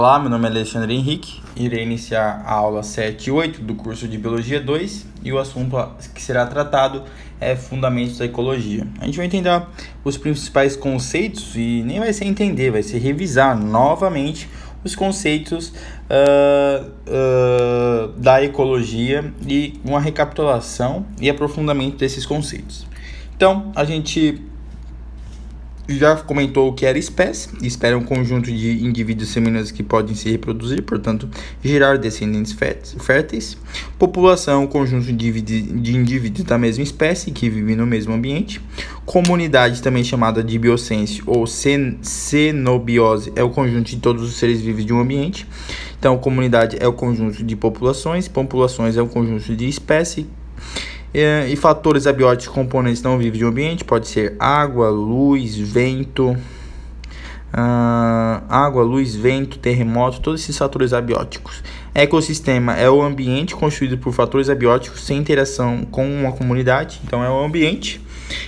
Olá, meu nome é Alexandre Henrique, irei iniciar a aula 7 e 8 do curso de Biologia 2 e o assunto que será tratado é Fundamentos da Ecologia. A gente vai entender os principais conceitos e nem vai ser entender, vai ser revisar novamente os conceitos da ecologia e uma recapitulação e aprofundamento desses conceitos. Então, a gente já comentou o que era espécie. Espécie é um conjunto de indivíduos semelhantes que podem se reproduzir, portanto, gerar descendentes férteis. População é um conjunto de indivíduos da mesma espécie que vivem no mesmo ambiente. Comunidade, também chamada de biociência ou cenobiose, é o conjunto de todos os seres vivos de um ambiente. Então, comunidade é o conjunto de populações. Populações é o conjunto de espécies. E fatores abióticos componentes não vivos de um ambiente pode ser água, luz, vento, terremoto, todos esses fatores abióticos. Ecossistema é o ambiente constituído por fatores abióticos sem interação com uma comunidade, então é o ambiente.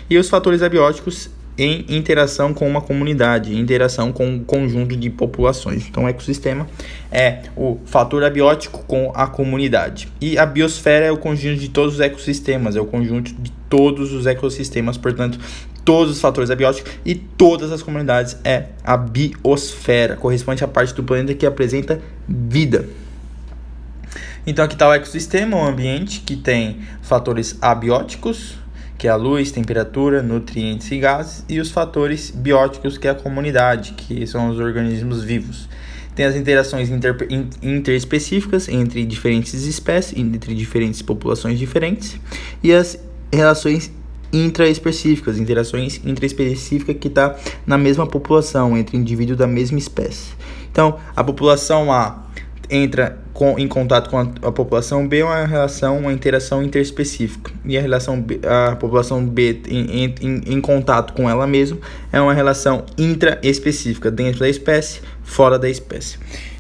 E os fatores abióticos em interação com uma comunidade, interação com um conjunto de populações. Então, o ecossistema é o fator abiótico com a comunidade. E a biosfera é o conjunto de todos os ecossistemas, é o conjunto de todos os ecossistemas, portanto, todos os fatores abióticos e todas as comunidades é a biosfera, corresponde à parte do planeta que apresenta vida. Então, aqui está o ecossistema, o ambiente que tem fatores abióticos, que é a luz, temperatura, nutrientes e gases, e os fatores bióticos, que é a comunidade, que são os organismos vivos. Tem as interações interespecíficas entre diferentes espécies, entre diferentes populações diferentes, e as relações intraespecíficas, interações intraespecíficas que está na mesma população, entre indivíduos da mesma espécie. Então, a população A entra em contato com a população B, uma interação interespecífica, e a população B em contato com ela mesma é uma relação intraespecífica, dentro da espécie, fora da espécie.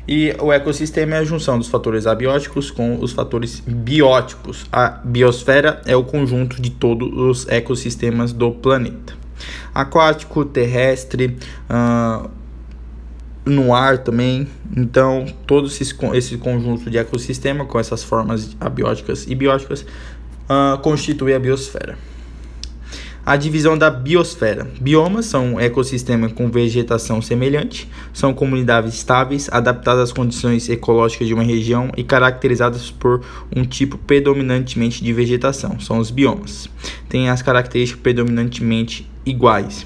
E o ecossistema é a junção dos fatores abióticos com os fatores bióticos. A biosfera é o conjunto de todos os ecossistemas do planeta. Aquático, terrestre, no ar também. Então, todo esse conjunto de ecossistema com essas formas abióticas e bióticas constitui a biosfera. A divisão da biosfera. Biomas são ecossistemas com vegetação semelhante, são comunidades estáveis, adaptadas às condições ecológicas de uma região e caracterizadas por um tipo predominantemente de vegetação, são os biomas. Tem as características predominantemente iguais.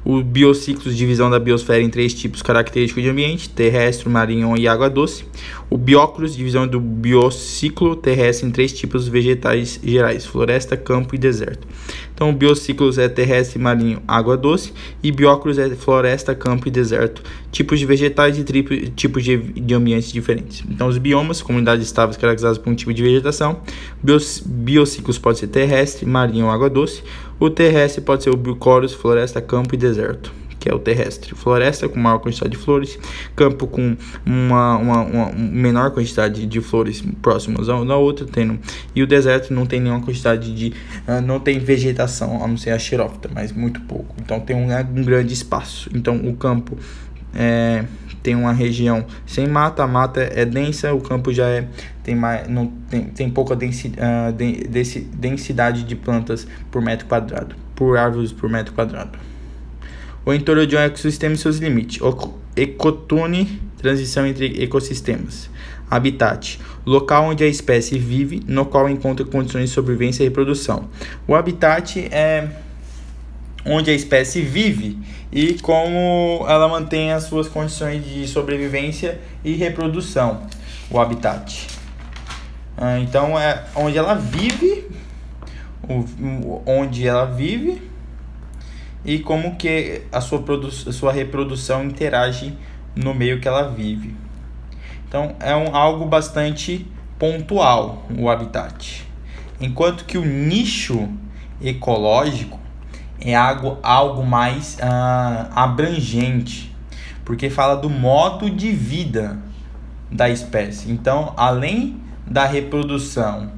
O biociclo, divisão da biosfera em 3 tipos característicos de ambiente: terrestre, marinho e água doce. O bióclus, divisão do biociclo terrestre em 3 tipos vegetais gerais: floresta, campo e deserto. Então, o biociclo é terrestre, marinho, água doce, e bióclus é floresta, campo e deserto. Tipos de vegetais e tipos de ambientes diferentes. Então, os biomas, comunidades estáveis caracterizadas por um tipo de vegetação. Biociclos pode ser terrestre, marinho ou água doce. O terrestre pode ser o bioclus, floresta, campo e deserto, que é o terrestre. Floresta com maior quantidade de flores, campo com uma menor quantidade de flores próximas da outra, e o deserto não tem nenhuma quantidade não tem vegetação, a não ser a xerófita, mas muito pouco. Então tem um grande espaço. Então o campo tem uma região sem mata, a mata é densa, o campo já tem pouca densidade de plantas por metro quadrado, por árvores por metro quadrado. O entorno de um ecossistema e seus limites. Ecotone, transição entre ecossistemas. Habitat, local onde a espécie vive, no qual encontra condições de sobrevivência e reprodução. O habitat é onde a espécie vive e como ela mantém as suas condições de sobrevivência e reprodução. O habitat. Então, é onde ela vive, e como que a sua reprodução interage no meio que ela vive. Então, é algo bastante pontual, o habitat. Enquanto que o nicho ecológico é algo mais abrangente, porque fala do modo de vida da espécie. Então, além da reprodução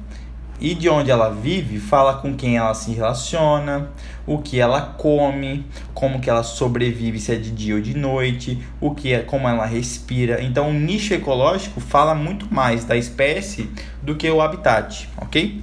e de onde ela vive fala com quem ela se relaciona, o que ela come, como que ela sobrevive, se é de dia ou de noite, como ela respira. Então, o nicho ecológico fala muito mais da espécie do que o habitat, ok?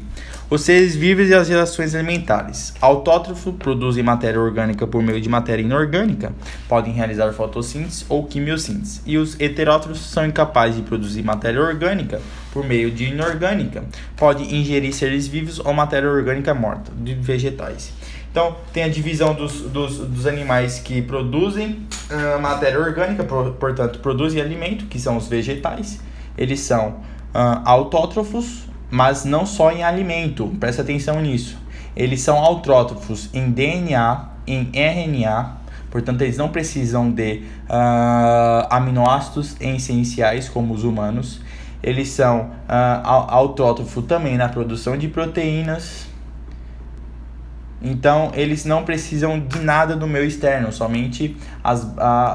Os seres vivos e as relações alimentares. Autótrofos produzem matéria orgânica por meio de matéria inorgânica, podem realizar fotossíntese ou quimiossíntese. E os heterótrofos são incapazes de produzir matéria orgânica por meio de inorgânica, podem ingerir seres vivos ou matéria orgânica morta, de vegetais. Então, tem a divisão dos animais que produzem matéria orgânica, portanto, produzem alimento, que são os vegetais. Eles são autótrofos, mas não só em alimento, presta atenção nisso. Eles são autrótrofos em DNA, em RNA, portanto eles não precisam de aminoácidos essenciais como os humanos. Eles são autrótrofos também na produção de proteínas. Então eles não precisam de nada do meio externo, somente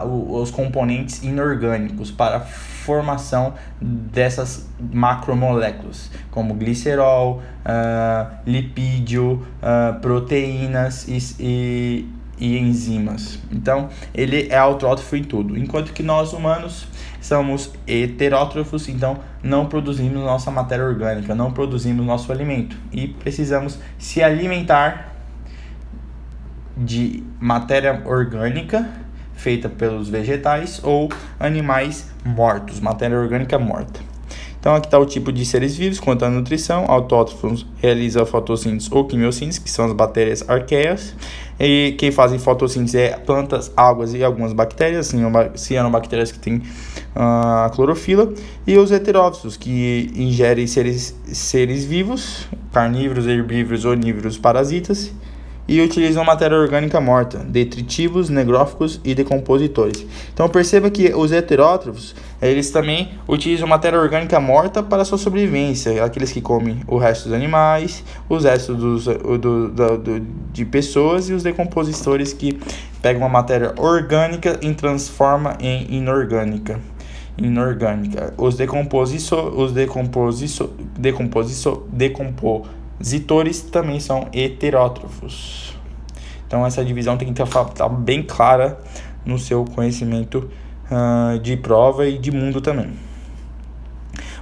os componentes inorgânicos para formação dessas macromoléculas, como glicerol, lipídio, proteínas e enzimas. Então, ele é autrótrofo em tudo, enquanto que nós humanos somos heterótrofos, então não produzimos nossa matéria orgânica, não produzimos nosso alimento e precisamos se alimentar de matéria orgânica feita pelos vegetais ou animais mortos, matéria orgânica morta. Então aqui está o tipo de seres vivos quanto à nutrição. Autótrofos realizam fotossíntese ou quimiossíntese, que são as bactérias arqueias. E quem fazem fotossíntese é plantas, algas e algumas bactérias, cianobactérias que têm a clorofila. E os heterótrofos, que ingerem seres vivos, carnívoros, herbívoros, onívoros, parasitas, e utilizam matéria orgânica morta, detritivos, negróficos e decompositores. Então perceba que os heterótrofos, eles também utilizam matéria orgânica morta para sua sobrevivência, aqueles que comem o resto dos animais, os restos de pessoas, e os decompositores que pegam a matéria orgânica e transforma em inorgânica. Os decompositores também são heterótrofos. Então essa divisão tem que estar bem clara no seu conhecimento de prova e de mundo também.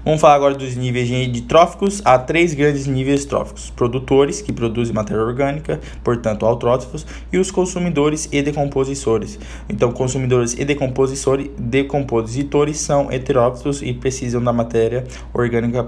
Vamos falar agora dos níveis de tróficos. Há 3 grandes níveis tróficos: produtores, que produzem matéria orgânica, portanto autrótrofos, e os consumidores e decompositores. Então, consumidores e decompositores são heterótrofos e precisam da matéria orgânica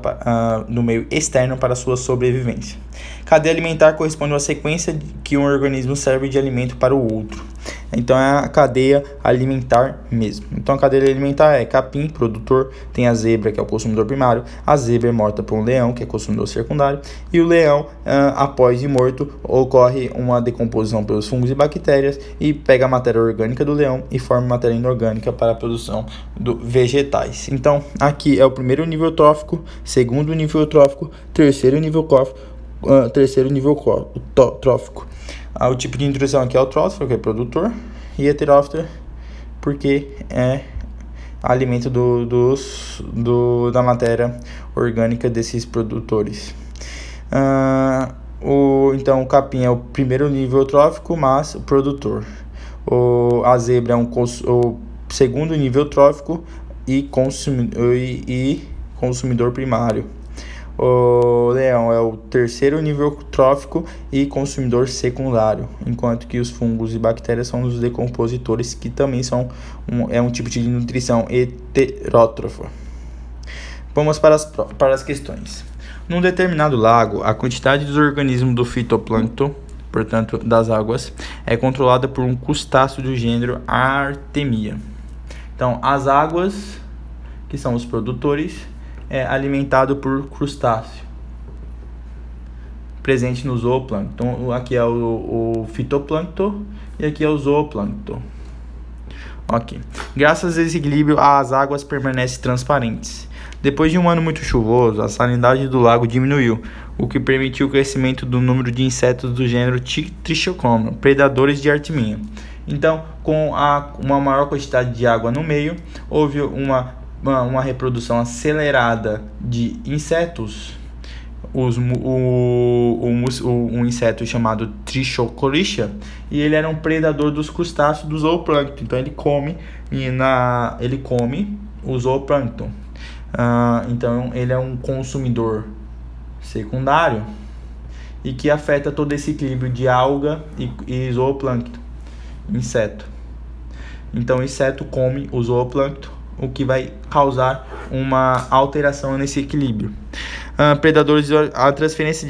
no meio externo para sua sobrevivência. Cadeia alimentar corresponde a uma sequência que um organismo serve de alimento para o outro. Então é a cadeia alimentar mesmo. Então a cadeia alimentar é capim, produtor, tem a zebra, que é o consumidor primário, a zebra é morta por um leão, que é consumidor secundário, e o leão, após de morto, ocorre uma decomposição pelos fungos e bactérias e pega a matéria orgânica do leão e forma matéria inorgânica para a produção de vegetais. Então aqui é o primeiro nível trófico, segundo nível trófico, terceiro nível trófico. O tipo de nutrição aqui é autrótrofo, que é produtor, e heterótrofo, porque é alimento da matéria orgânica desses produtores. Então o capim é o primeiro nível trófico, mas produtor. A zebra é o segundo nível trófico e consumidor primário. O leão é o terceiro nível trófico e consumidor secundário, enquanto que os fungos e bactérias são os decompositores, que também são um tipo de nutrição heterótrofa. Vamos para as questões. Num determinado lago, a quantidade dos organismos do fitoplâncton, portanto das águas, é controlada por um crustáceo do gênero Artemia. Então, as águas, que são os produtores, é alimentado por crustáceo presente no zooplâncton. Então aqui é o fitoplâncton e aqui é o zooplâncton. Ok. Graças a esse equilíbrio, as águas permanecem transparentes. Depois de um ano muito chuvoso, a salinidade do lago diminuiu, o que permitiu o crescimento do número de insetos do gênero Trichochroma, predadores de Artemia. Então, com uma maior quantidade de água no meio, houve uma reprodução acelerada de insetos, um inseto chamado Trichocoricha, e ele era um predador dos crustáceos do zooplâncton. Então ele come o zooplâncton. Então ele é um consumidor secundário e que afeta todo esse equilíbrio de alga e zooplâncton, inseto. Então o inseto come o zooplâncton, o que vai causar uma alteração nesse equilíbrio. Predadores,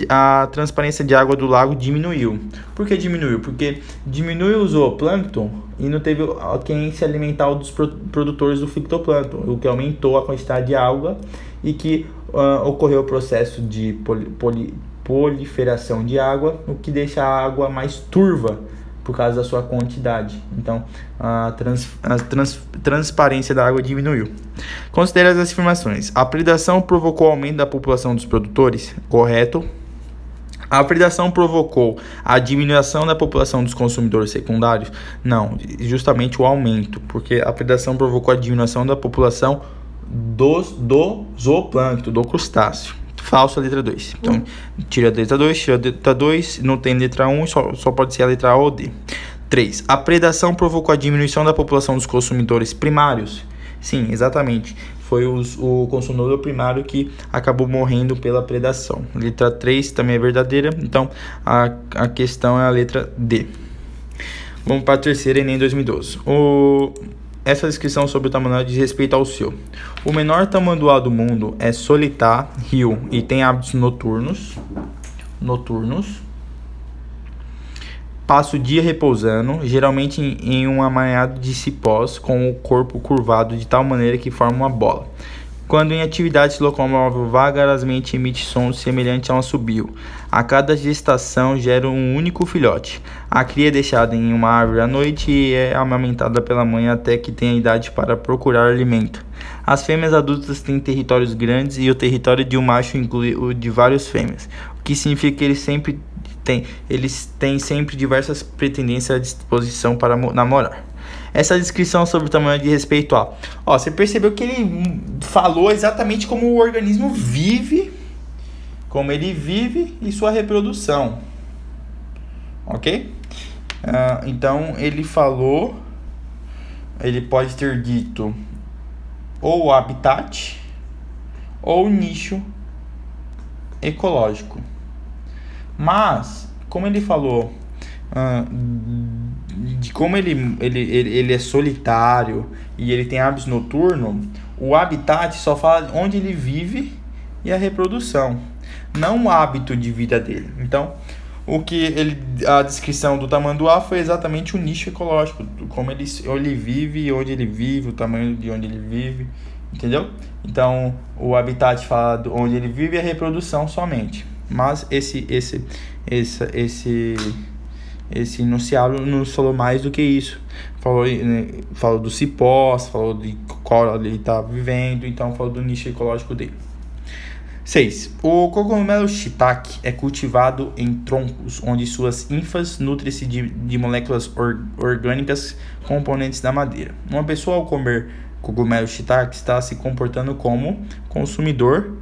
a transparência de água do lago diminuiu. Por que diminuiu? Porque diminuiu o zooplâncton e não teve quem se alimentar dos produtores do fitoplâncton, o que aumentou a quantidade de alga e que ocorreu o processo de proliferação de água, o que deixa a água mais turva por causa da sua quantidade. Então, a transparência da água diminuiu. Considere as afirmações. A predação provocou o aumento da população dos produtores? Correto. A predação provocou a diminuição da população dos consumidores secundários? Não, justamente o aumento, porque a predação provocou a diminuição da população do zooplâncton, do crustáceo. Falso a letra 2. Então, tira a letra 2, não tem letra 1, só pode ser a letra A ou D. 3. A predação provocou a diminuição da população dos consumidores primários? Sim, exatamente. Foi o consumidor primário que acabou morrendo pela predação. Letra 3 também é verdadeira, então a questão é a letra D. Vamos para a terceira, Enem 2012. Essa descrição sobre o tamanduá diz respeito ao seu. O menor tamanduá do mundo é solitário e tem hábitos noturnos. Passa o dia repousando, geralmente em um amanhado de cipós, com o corpo curvado de tal maneira que forma uma bola. Quando em atividade se locomove vagarosamente, emite sons semelhantes a um assobio. A cada gestação gera um único filhote. A cria é deixada em uma árvore à noite e é amamentada pela mãe até que tenha idade para procurar alimento. As fêmeas adultas têm territórios grandes e o território de um macho inclui o de várias fêmeas, o que significa que eles têm sempre diversas pretendências à disposição para namorar. Essa descrição sobre o tamanho de respeito a... você percebeu que ele falou exatamente como o organismo vive, como ele vive e sua reprodução. Ok? Então, ele falou... Ele pode ter dito ou habitat ou nicho ecológico. Mas, como ele falou... de como ele é solitário e ele tem hábitos noturnos, o habitat só fala onde ele vive e a reprodução, não o hábito de vida dele. Então, a descrição do tamanduá foi exatamente o nicho ecológico, como ele vive e onde ele vive, o tamanho de onde ele vive, entendeu? Então, o habitat fala onde ele vive e a reprodução somente. Mas esse enunciado nos falou mais do que isso. Falou do cipós, falou de qual ele está vivendo, então falou do nicho ecológico dele. 6. O cogumelo shiitake é cultivado em troncos, onde suas hifas nutrem-se de moléculas orgânicas componentes da madeira. Uma pessoa, ao comer cogumelo shiitake, está se comportando como consumidor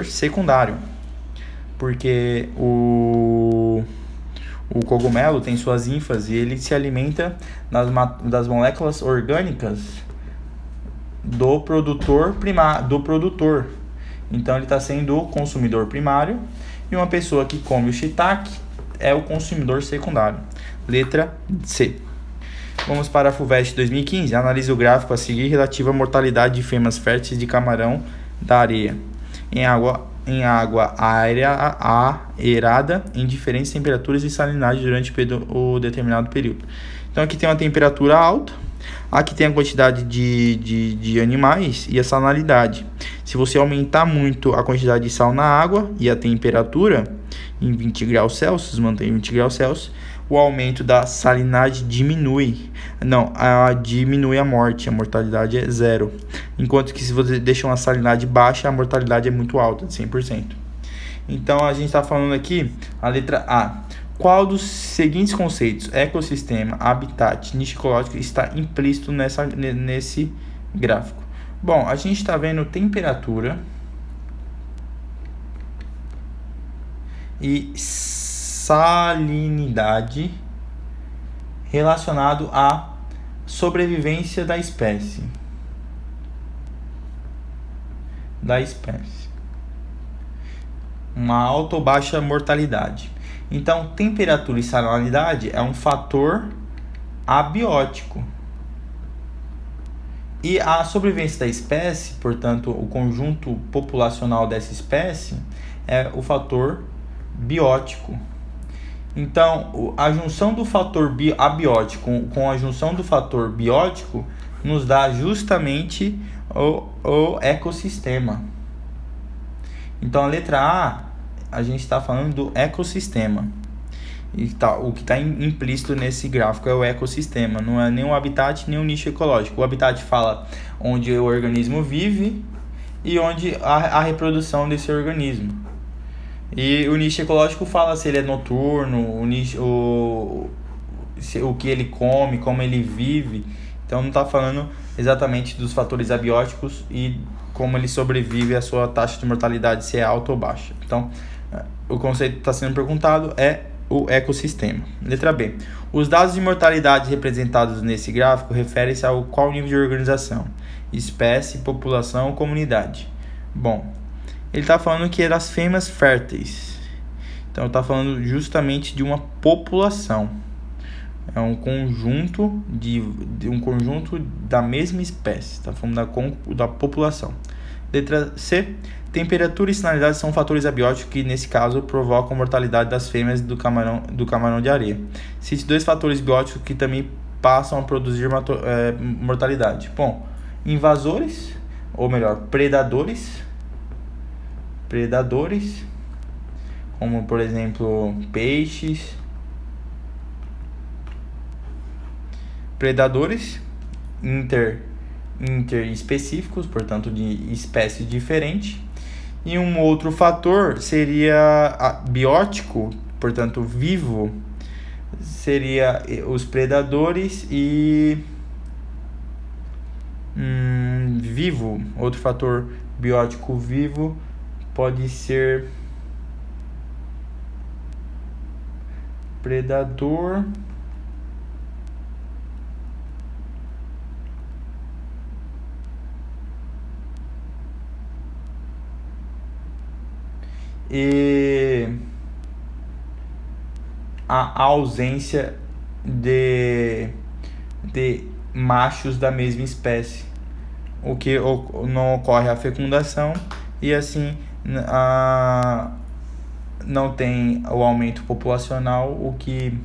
secundário, porque o cogumelo tem suas hifas e ele se alimenta das moléculas orgânicas do produtor. Então ele está sendo o consumidor primário, e uma pessoa que come o shiitake é o consumidor secundário. Letra C. Vamos para a FUVEST 2015. Analise o gráfico a seguir relativo à mortalidade de fêmeas férteis de camarão da areia em água aerada em diferentes temperaturas e salinidade durante o determinado período. Então aqui tem uma temperatura alta, aqui tem a quantidade de animais e a salinidade. Se você aumentar muito a quantidade de sal na água e a temperatura em 20 graus Celsius, mantém 20 graus Celsius, o aumento da salinidade diminui. Diminui a mortalidade é 0. Enquanto que se você deixa uma salinidade baixa, a mortalidade é muito alta, de 100%. Então a gente está falando aqui, a letra A. Qual dos seguintes conceitos, ecossistema, habitat, nicho ecológico, está implícito nesse gráfico? Bom, a gente está vendo temperatura, e salinidade relacionado à sobrevivência da espécie. Uma alta ou baixa mortalidade. Então, temperatura e salinidade é um fator abiótico. E a sobrevivência da espécie, portanto, o conjunto populacional dessa espécie, é o fator biótico. Então, a junção do fator abiótico com a junção do fator biótico nos dá justamente o ecossistema. Então, a letra A gente está falando do ecossistema. E o que está implícito nesse gráfico é o ecossistema, não é nem o habitat nem o nicho ecológico. O habitat fala onde o organismo vive e onde a reprodução desse organismo. E o nicho ecológico fala se ele é noturno, o que ele come, como ele vive. Então não está falando exatamente dos fatores abióticos e como ele sobrevive, a sua taxa de mortalidade, se é alta ou baixa. Então, o conceito que está sendo perguntado é o ecossistema. Letra B. Os dados de mortalidade representados nesse gráfico referem-se ao qual nível de organização? Espécie, população ou comunidade? Bom, ele está falando que é das fêmeas férteis. Então, está falando justamente de uma população. É um conjunto da mesma espécie. Está falando da população. Letra C. Temperatura e salinidade são fatores abióticos que, nesse caso, provocam a mortalidade das fêmeas do camarão de areia. Cite dois fatores bióticos que também passam a produzir mortalidade. Bom, invasores, ou melhor, predadores, como, por exemplo, peixes. Predadores interespecíficos, portanto, de espécie diferente. E um outro fator seria biótico, portanto, vivo, seria os predadores e vivo. Outro fator biótico vivo pode ser predador e a ausência de machos da mesma espécie, o que não ocorre a fecundação e assim não tem o aumento populacional, o que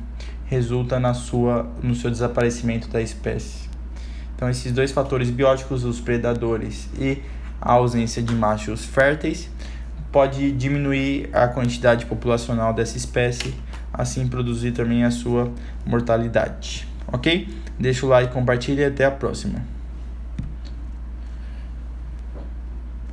resulta no seu desaparecimento da espécie. Então, esses dois fatores bióticos, os predadores e a ausência de machos férteis, pode diminuir a quantidade populacional dessa espécie, assim produzir também a sua mortalidade. Ok? Deixa o like, compartilha e até a próxima.